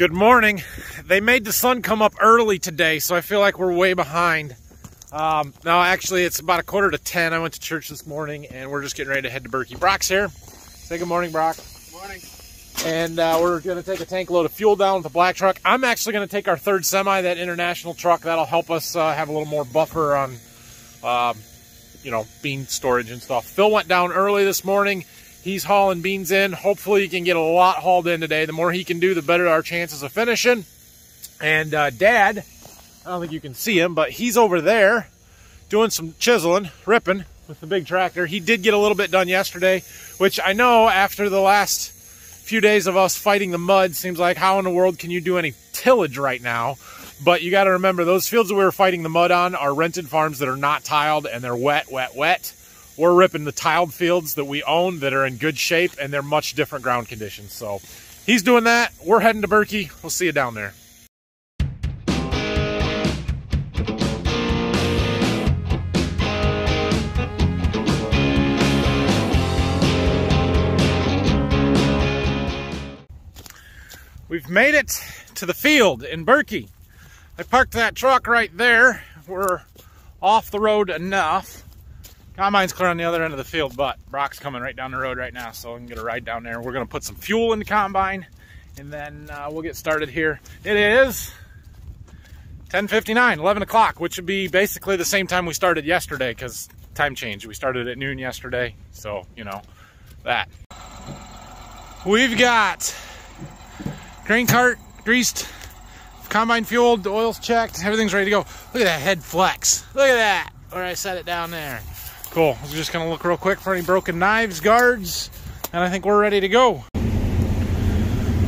Good morning. They made the sun come up early today, so I feel like we're way behind. No, actually, it's about 9:45. I went to church this morning, and we're just getting ready to head to Berkey. Brock's here. Say good morning, Brock. Good morning. And we're going to take a tank load of fuel down with the black truck. I'm actually going to take our third semi, that international truck. That'll help us have a little more buffer on, bean storage and stuff. Phil went down early this morning. He's hauling beans in. Hopefully he can get a lot hauled in today. The more he can do, the better our chances of finishing. And Dad, I don't think you can see him, but he's over there doing some chiseling, ripping with the big tractor. He did get a little bit done yesterday, which I know after the last few days of us fighting the mud, seems like how in the world can you do any tillage right now? But you got to remember, those fields that we were fighting the mud on are rented farms that are not tiled, and they're wet, wet, wet. We're ripping the tiled fields that we own that are in good shape, and they're much different ground conditions. So he's doing that. We're heading to Berkey. We'll see you down there. We've made it to the field in Berkey. I parked that truck right there. We're off the road enough. Combine's clear on the other end of the field, but Brock's coming right down the road right now, so I can get a ride down there. We're going to put some fuel in the combine, and then we'll get started here. It is 10:59, 11 o'clock, which would be basically the same time we started yesterday, because time changed. We started at noon yesterday, so, you know, that. We've got grain cart greased, combine fueled, the oil's checked, everything's ready to go. Look at that head flex. Look at that, where I set it down there. Cool. We're just going to look real quick for any broken knives, guards, and I think we're ready to go.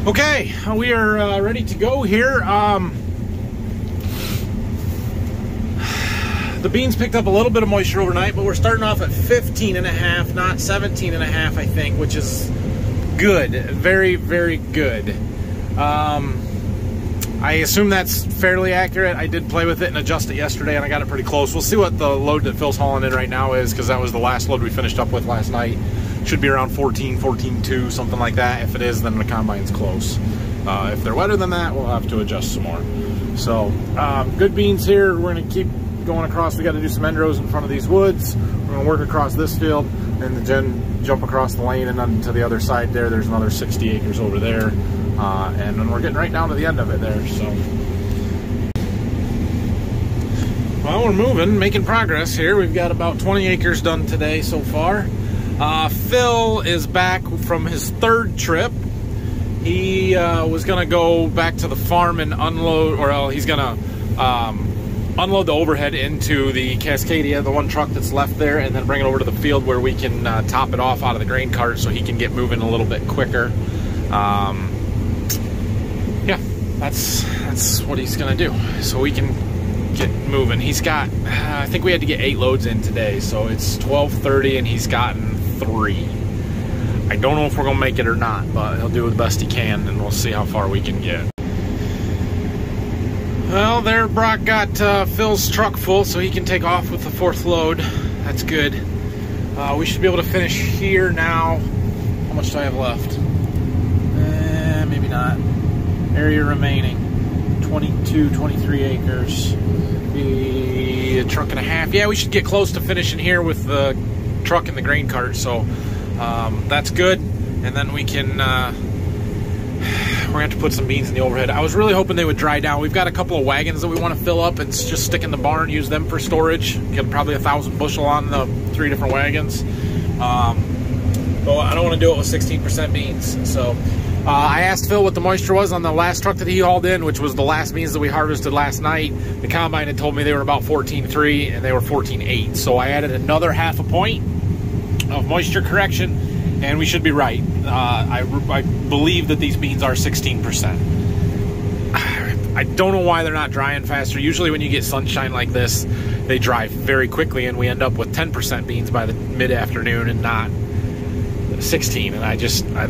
Okay, we are ready to go here. The beans picked up a little bit of moisture overnight, but we're starting off at 15.5, not 17.5, I think, which is good. Very, very good. I assume that's fairly accurate. I did play with it and adjust it yesterday, and I got it pretty close. We'll see what the load that Phil's hauling in right now is, because that was the last load we finished up with last night. Should be around 14.2, something like that. If it is, then the combine's close. If they're wetter than that, we'll have to adjust some more. So, good beans here. We're going to keep going across. We got to do some end rows in front of these woods. We're going to work across this field, and then jump across the lane, and then to the other side there, there's another 60 acres over there. And then we're getting right down to the end of it there, so. Well, we're moving, making progress here. We've got about 20 acres done today so far. Phil is back from his third trip. He was gonna go back to the farm and unload, or he's gonna unload the overhead into the Cascadia, the one truck that's left there, and then bring it over to the field where we can top it off out of the grain cart so he can get moving a little bit quicker. Yeah, that's what he's gonna do, so we can get moving. He's got, I think we had to get 8 loads in today, so it's 12:30 and he's gotten 3. I don't know if we're gonna make it or not, but he'll do the best he can, and we'll see how far we can get. Well, there Brock got Phil's truck full, so he can take off with the 4th load. That's good. We should be able to finish here now. How much do I have left? Maybe not. Area remaining 22, 23 acres. Be a truck and a half. Yeah, we should get close to finishing here with the truck and the grain cart, so that's good. And then we can we're gonna have to put some beans in the overhead. I was really hoping they would dry down. We've got a couple of wagons that we want to fill up and just stick in the barn, use them for storage. Get probably 1,000 bushel on the 3 different wagons. But I don't want to do it with 16% beans, so I asked Phil what the moisture was on the last truck that he hauled in, which was the last beans that we harvested last night. The combine had told me they were about 14.3, and they were 14.8. So I added another half a point of moisture correction, and we should be right. I believe that these beans are 16%. I don't know why they're not drying faster. Usually when you get sunshine like this, they dry very quickly, and we end up with 10% beans by the mid-afternoon and not 16, and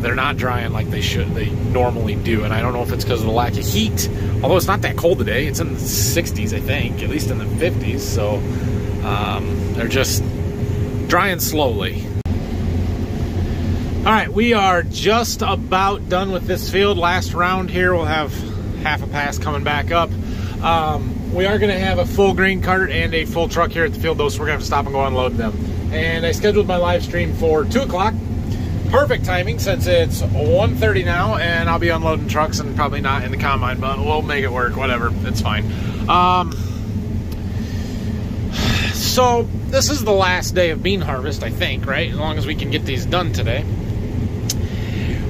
they're not drying like they normally do, and I don't know if it's because of the lack of heat, although it's not that cold today. It's in the 60s, I think, at least in the 50s, so they're just drying slowly. All right, we are just about done with this field. Last round here, we'll have half a pass coming back up. We are going to have a full grain cart and a full truck here at the field, though, so we're going to have to stop and go unload them. And I scheduled my live stream for 2 o'clock. Perfect timing since it's 1:30 now, and I'll be unloading trucks and probably not in the combine, but we'll make it work, whatever, it's fine. So this is the last day of bean harvest, I think, right? As long as we can get these done today.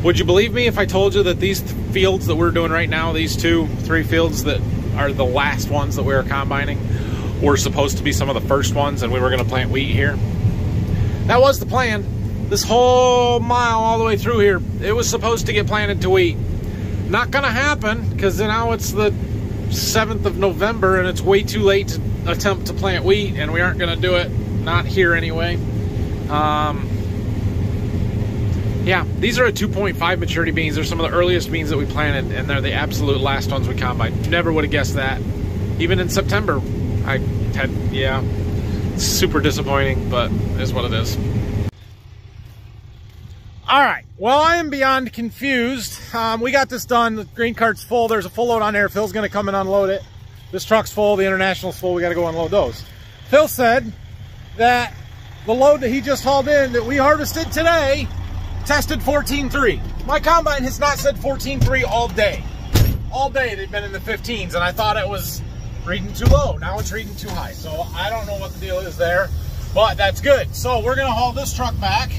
Would you believe me if I told you that these fields that we're doing right now, these 2-3 fields that are the last ones that we were combining, were supposed to be some of the first ones, and we were going to plant wheat here? That was the plan. This whole mile all the way through here, it was supposed to get planted to wheat. Not gonna happen, because now it's the 7th of November and it's way too late to attempt to plant wheat, and we aren't gonna do it, not here anyway. Yeah, these are a 2.5 maturity beans. They're some of the earliest beans that we planted, and they're the absolute last ones we combined. Never would have guessed that. Even in September, yeah, it's super disappointing, but it is what it is. All right, well, I am beyond confused. We got this done. The grain cart's full. There's a full load on there. Phil's going to come and unload it. This truck's full. The International's full. We got to go unload those. Phil said that the load that he just hauled in that we harvested today tested 14.3. My combine has not said 14.3 all day. All day they've been in the 15s, and I thought it was reading too low. Now it's reading too high. So I don't know what the deal is there, but that's good. So we're going to haul this truck back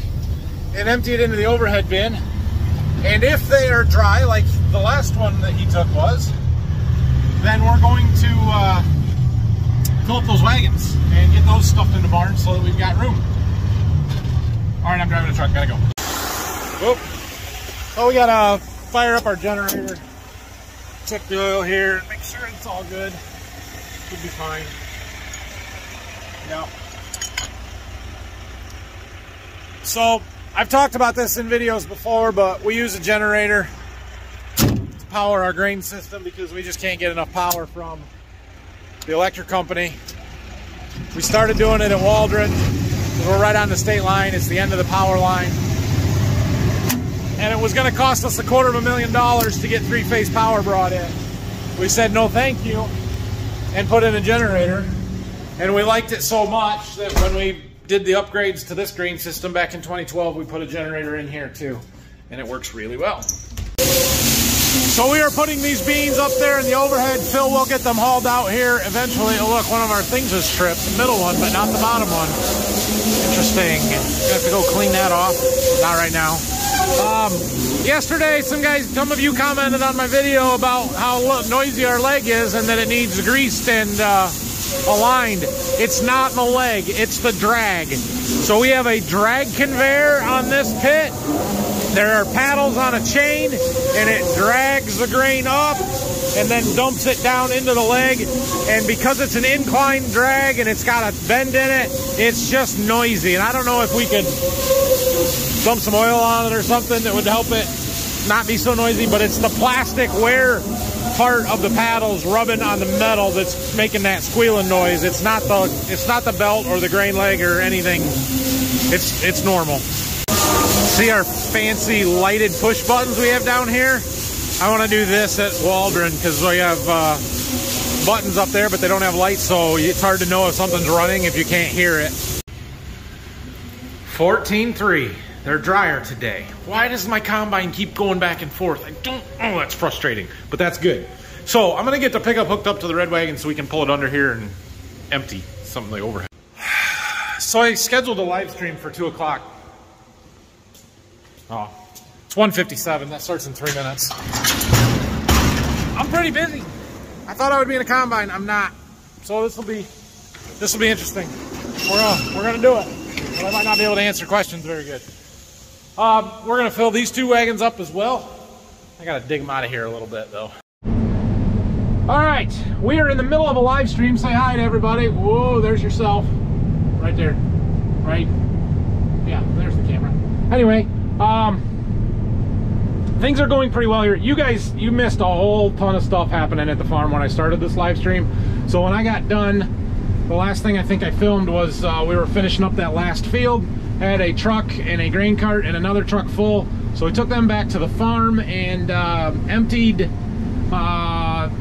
and empty it into the overhead bin. And if they are dry, like the last one that he took was, then we're going to fill up those wagons and get those stuffed in the barn so that we've got room. All right, I'm driving the truck, gotta go. Whoop. So we gotta fire up our generator, check the oil here, make sure it's all good. Should be fine. Yeah. So, I've talked about this in videos before, but we use a generator to power our grain system because we just can't get enough power from the electric company. We started doing it at Waldron because we're right on the state line. It's the end of the power line. And it was going to cost us $250,000 to get 3-phase power brought in. We said no thank you and put in a generator. And we liked it so much that when we did the upgrades to this grain system back in 2012, we put a generator in here too, and it works really well. So we are putting these beans up there in the overhead. Phil will get them hauled out here eventually. Oh look, one of our things is stripped, the middle one, but not the bottom one. Interesting. Gonna have to go clean that off. Not right now. Yesterday, some of you commented on my video about how noisy our leg is and that it needs greased and aligned. It's not the leg, it's the drag. So we have a drag conveyor on this pit. There are paddles on a chain, and it drags the grain up and then dumps it down into the leg. And because it's an inclined drag and it's got a bend in it, it's just noisy. And I don't know if we could dump some oil on it or something that would help it not be so noisy, but it's the plastic wear part of the paddles rubbing on the metal that's making that squealing noise. It's not the belt or the grain leg or anything. It's normal. See our fancy lighted push buttons we have down here? I want to do this at Waldron because we have buttons up there, but they don't have lights, so it's hard to know if something's running if you can't hear it. 14.3. They're drier today. Why does my combine keep going back and forth? Oh, that's frustrating, but that's good. So I'm gonna get the pickup hooked up to the red wagon so we can pull it under here and empty something like overhead. So I scheduled a live stream for 2 o'clock. Oh, it's 1:57. That starts in 3 minutes. I'm pretty busy. I thought I would be in a combine. I'm not. So this will be interesting. We're gonna do it, but I might not be able to answer questions very good. We're gonna fill these 2 wagons up as well. I gotta dig them out of here a little bit though. All right, we are in the middle of a live stream. Say hi to everybody. Whoa, there's yourself. Right there, right? Yeah, there's the camera. Anyway, things are going pretty well here. You guys, you missed a whole ton of stuff happening at the farm when I started this live stream. So when I got done, the last thing I think I filmed was we were finishing up that last field. Had a truck and a grain cart and another truck full. So we took them back to the farm and emptied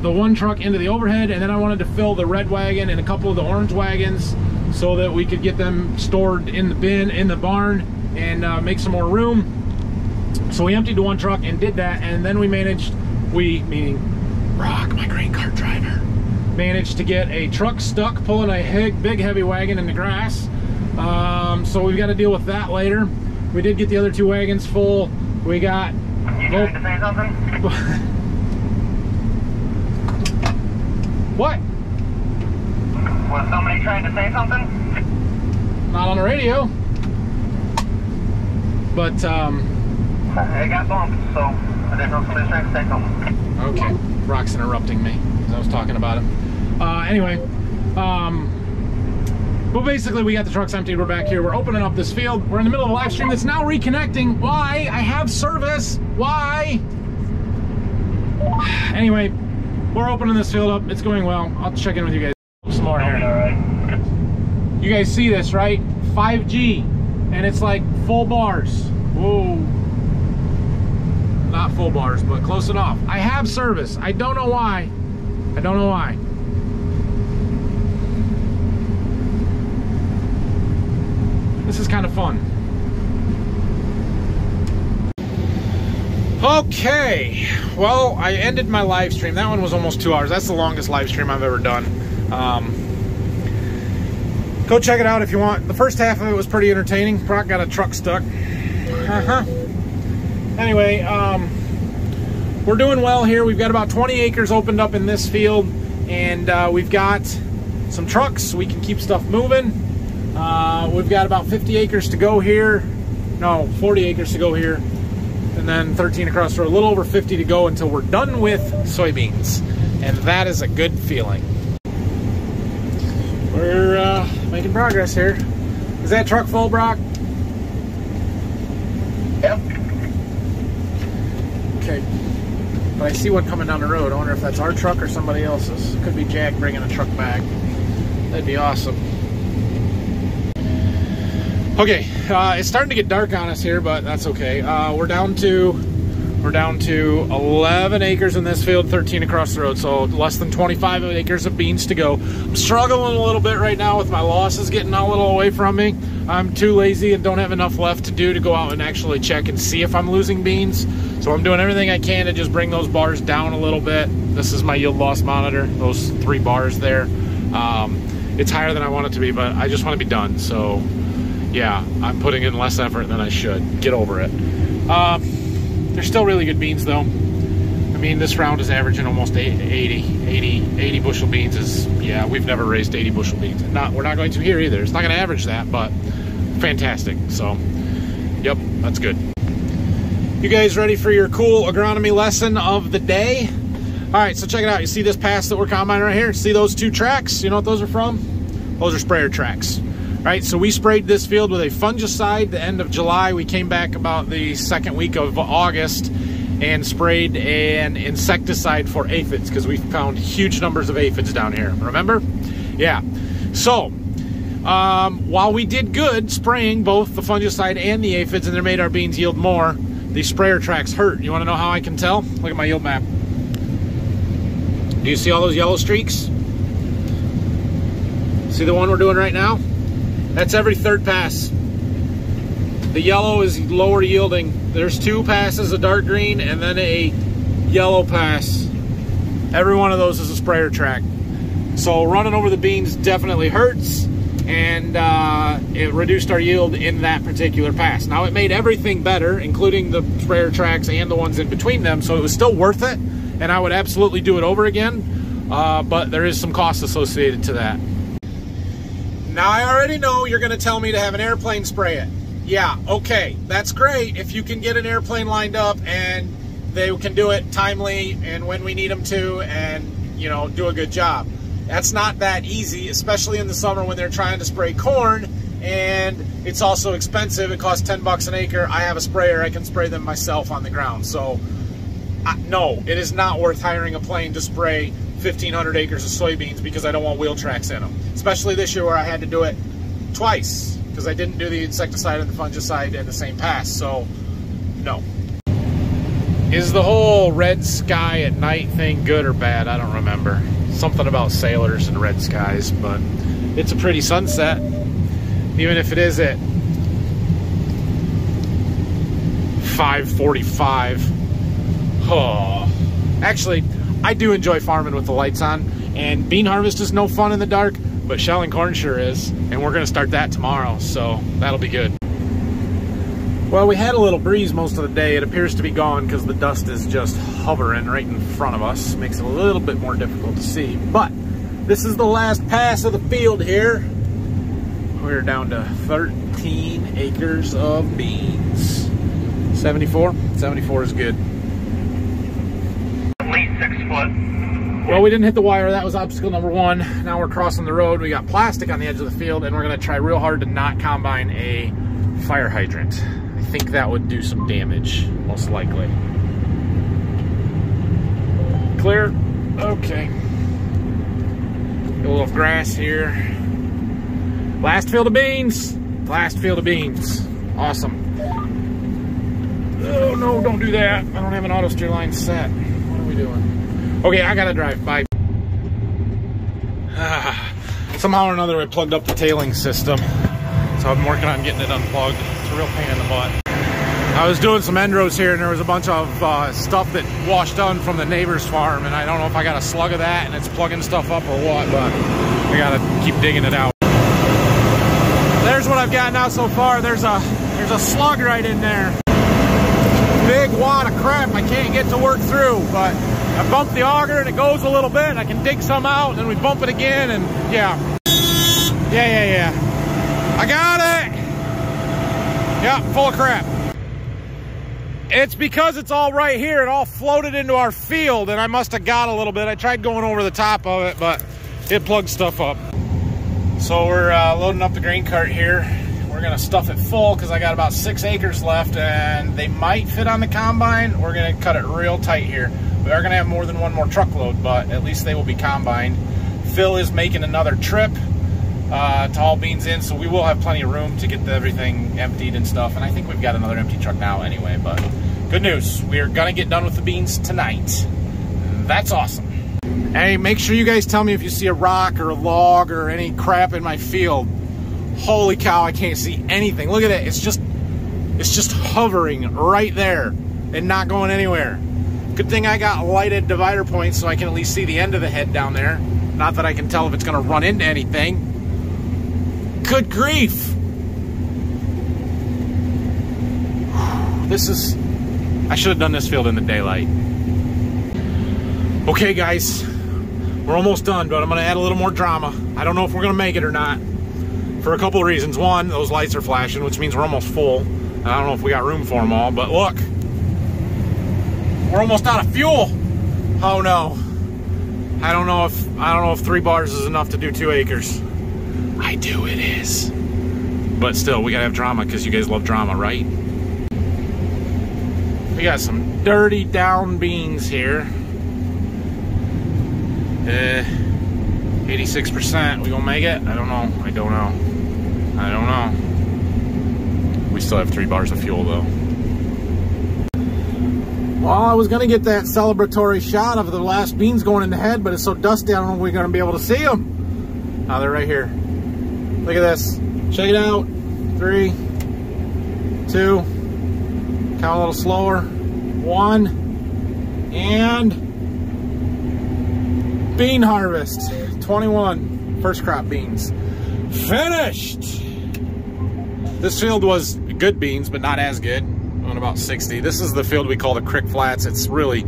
the one truck into the overhead, and then I wanted to fill the red wagon and a couple of the orange wagons so that we could get them stored in the bin, in the barn, and make some more room. So we emptied the one truck and did that, and then we managed, meaning Brock, my grain cart driver, managed to get a truck stuck pulling a big heavy wagon in the grass. So we've got to deal with that later. We did get the other two wagons full. We got... You trying to say something? What? Was somebody trying to say something? Not on the radio. But, It got bumped, so I didn't know if somebody was trying to say something. Okay, Brock's interrupting me because I was talking about him. Anyway, well, basically we got the trucks emptied. We're back here. We're opening up this field. We're in the middle of a live stream that's now reconnecting. Why? I have service. Why? Anyway, we're opening this field up. It's going well. I'll check in with you guys some more here. All right. You guys see this, right? 5G, and it's like full bars. Whoa. Not full bars, but close enough. I have service. I don't know why. I don't know why. This is kind of fun. Okay, well, I ended my live stream. That one was almost 2 hours. That's the longest live stream I've ever done. Go check it out if you want. The first half of it was pretty entertaining. Brock got a truck stuck. Anyway, we're doing well here. We've got about 20 acres opened up in this field, and we've got some trucks so we can keep stuff moving. We've got about 50 acres to go here. No, 40 acres to go here. And then 13 across the road. A little over 50 to go until we're done with soybeans. And that is a good feeling. We're making progress here. Is that truck full, Brock? Yep. Okay. But I see one coming down the road. I wonder if that's our truck or somebody else's. Could be Jack bringing a truck back. That'd be awesome. Okay, it's starting to get dark on us here, but that's okay. We're down to 11 acres in this field, 13 across the road, so less than 25 acres of beans to go. I'm struggling a little bit right now with my losses getting a little away from me. I'm too lazy and don't have enough left to do to go out and actually check and see if I'm losing beans. So I'm doing everything I can to just bring those bars down a little bit. This is my yield loss monitor, those 3 bars there. It's higher than I want it to be, but I just want to be done. So yeah, I'm putting in less effort than I should. Get over it. They're still really good beans though. I mean, this round is averaging almost 80 bushel beans. Is, yeah, we've never raised 80 bushel beans. We're not going to here either. It's not going to average that, but fantastic. So, yep, that's good. You guys ready for your cool agronomy lesson of the day? All right, so check it out. You see this pass that we're combining right here? See those 2 tracks? You know what those are from? Those are sprayer tracks. Right, so we sprayed this field with a fungicide the end of July. We came back about the 2nd week of August and sprayed an insecticide for aphids because we found huge numbers of aphids down here. Remember? Yeah. So, while we did good spraying both the fungicide and the aphids and they made our beans yield more, these sprayer tracks hurt. You want to know how I can tell? Look at my yield map. Do you see all those yellow streaks? See the one we're doing right now? That's every 3rd pass. The yellow is lower yielding. There's 2 passes, a dark green and then a yellow pass. Every one of those is a sprayer track. So running over the beans definitely hurts, and it reduced our yield in that particular pass. Now it made everything better, including the sprayer tracks and the ones in between them, so it was still worth it, and I would absolutely do it over again, but there is some cost associated to that. Now, I already know you're going to tell me to have an airplane spray it. Yeah, okay, that's great if you can get an airplane lined up and they can do it timely and when we need them to, and, you know, do a good job. That's not that easy, especially in the summer when they're trying to spray corn, and it's also expensive. It costs 10 bucks an acre. I have a sprayer. I can spray them myself on the ground. So, no, it is not worth hiring a plane to spray 1,500 acres of soybeans because I don't want wheel tracks in them. Especially this year where I had to do it twice because I didn't do the insecticide and the fungicide in the same pass. So, no. Is the whole red sky at night thing good or bad? I don't remember. Something about sailors and red skies, but it's a pretty sunset, even if it is at 5:45. Oh, actually, I do enjoy farming with the lights on, and bean harvest is no fun in the dark, but shelling corn sure is, and we're gonna start that tomorrow, so that'll be good. Well, we had a little breeze most of the day. It appears to be gone because the dust is just hovering right in front of us. Makes it a little bit more difficult to see. But this is the last pass of the field here. We're down to 13 acres of beans. 74? 74 is good. At least 6 foot. Well, we didn't hit the wire. That was obstacle number 1. Now we're crossing the road. We got plastic on the edge of the field, and we're going to try real hard to not combine a fire hydrant. I think that would do some damage, most likely. Clear? Okay. Get a little grass here. Last field of beans. Last field of beans. Awesome. Oh no, don't do that. I don't have an auto steer line set. What are we doing? Okay, I gotta drive. Bye. Somehow or another, I plugged up the tailing system. So I'm working on getting it unplugged. It's a real pain in the butt. I was doing some end rows here, and there was a bunch of stuff that washed on from the neighbor's farm, and I don't know if I got a slug of that and it's plugging stuff up or what, but I gotta keep digging it out. There's what I've got now so far. There's a slug right in there. Big wad of crap I can't get to work through, but I bumped the auger and it goes a little bit. I can dig some out, and then we bump it again, and yeah. I got it! Yeah, full of crap. It's because it's all right here. It all floated into our field, and I must have got a little bit. I tried going over the top of it, but it plugged stuff up. So we're loading up the grain cart here. We're gonna stuff it full because I got about 6 acres left, and they might fit on the combine. We're gonna cut it real tight here. We are gonna have more than one more truckload, but at least they will be combined. Phil is making another trip to haul beans in, so we will have plenty of room to get everything emptied and stuff, and I think we've got another empty truck now anyway, but good news, we're gonna get done with the beans tonight. That's awesome. Hey, make sure you guys tell me if you see a rock or a log or any crap in my field. Holy cow, I can't see anything. Look at it, it's just hovering right there and not going anywhere. Good thing I got lighted divider points so I can at least see the end of the head down there. Not that I can tell if it's gonna run into anything. Good grief. I should have done this field in the daylight. Okay guys, we're almost done, but I'm gonna add a little more drama. I don't know if we're gonna make it or not, for a couple of reasons. One, those lights are flashing, which means we're almost full. And I don't know if we got room for them all, but look, we're almost out of fuel. Oh no. I don't know if 3 bars is enough to do 2 acres. I do, it is. But still, we gotta have drama because you guys love drama, right? We got some dirty down beans here. 86%, we gonna make it? I don't know. We still have 3 bars of fuel though. Well, I was gonna get that celebratory shot of the last beans going in the head, but it's so dusty I don't know if we're gonna be able to see them. Oh, they're right here. Look at this. Check it out. 3, 2, count a little slower. 1, and bean harvest. 21 first crop beans. Finished! This field was good beans, but not as good. On about 60. This is the field we call the Crick Flats. It's really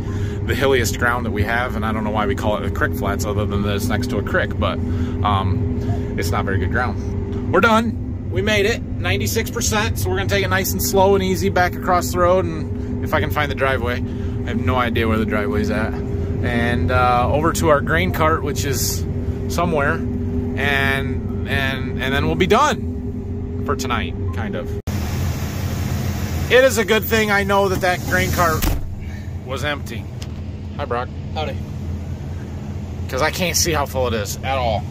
the hilliest ground that we have, and I don't know why we call it the Crick Flats other than that it's next to a creek, but it's not very good ground. We're done. We made it. 96%, so we're gonna take it nice and slow and easy back across the road, and if I can find the driveway. I have no idea where the driveway's at. And over to our grain cart, which is somewhere, and then we'll be done for tonight, kind of. It is a good thing I know that grain cart was empty. Hi, Brock. Howdy. Because I can't see how full it is at all.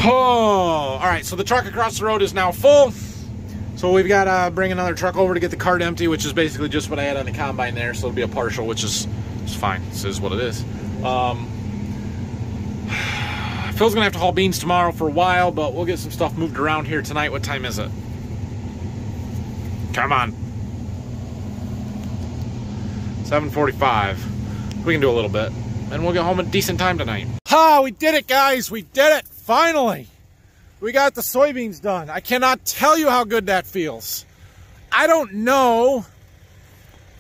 Oh, all right, so the truck across the road is now full. So we've got to bring another truck over to get the cart empty, which is basically just what I had on the combine there. So it'll be a partial, which is fine. This is what it is. Phil's gonna have to haul beans tomorrow for a while, but we'll get some stuff moved around here tonight. What time is it? Come on. 7:45. We can do a little bit, and we'll get home at decent time tonight. Ha! We did it, guys. We did it. Finally, we got the soybeans done. I cannot tell you how good that feels. I don't know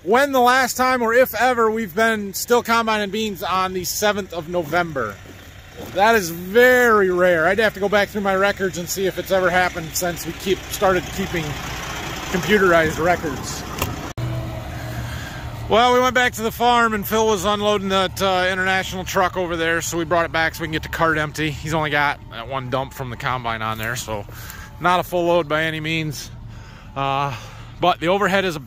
when the last time, or if ever, we've been still combining beans on the 7th of November. That is very rare. I'd have to go back through my records and see if it's ever happened since we started keeping computerized records. Well, we went back to the farm and Phil was unloading that international truck over there, so we brought it back so we can get the cart empty. He's only got that one dump from the combine on there, so not a full load by any means. But the overhead is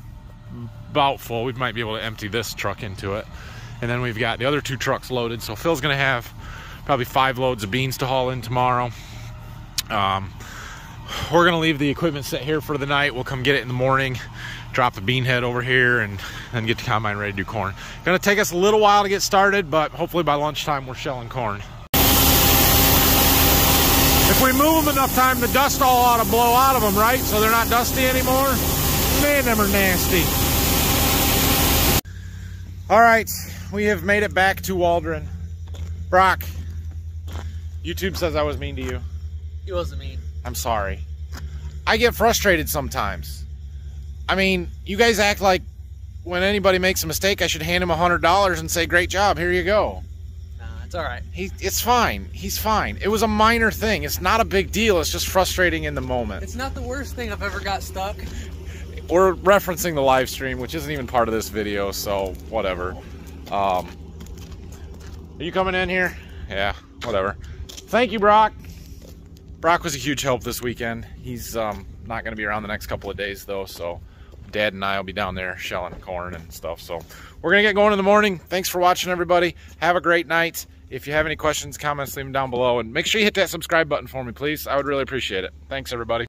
about full. We might be able to empty this truck into it. And then we've got the other 2 trucks loaded, so Phil's gonna have probably 5 loads of beans to haul in tomorrow. We're gonna leave the equipment set here for the night. We'll come get it in the morning, drop the bean head over here, and then get the combine ready to do corn. Gonna take us a little while to get started, but hopefully by lunchtime we're shelling corn. If we move them enough time, the dust all ought to blow out of them, right? So they're not dusty anymore. Man, them are nasty. All right, we have made it back to Waldron. Brock, YouTube says I was mean to you. It wasn't mean. I'm sorry. I get frustrated sometimes. I mean, you guys act like when anybody makes a mistake, I should hand him $100 and say, great job, here you go. Nah, it's all right. It's fine. He's fine. It was a minor thing. It's not a big deal. It's just frustrating in the moment. It's not the worst thing I've ever got stuck. We're referencing the live stream, which isn't even part of this video, so whatever. Are you coming in here? Yeah, whatever. Thank you, Brock. Brock was a huge help this weekend. He's not going to be around the next couple of days, though, so Dad and I will be down there shelling corn and stuff. So we're going to get going in the morning. Thanks for watching, everybody. Have a great night. If you have any questions, comments, leave them down below. And make sure you hit that subscribe button for me, please. I would really appreciate it. Thanks, everybody.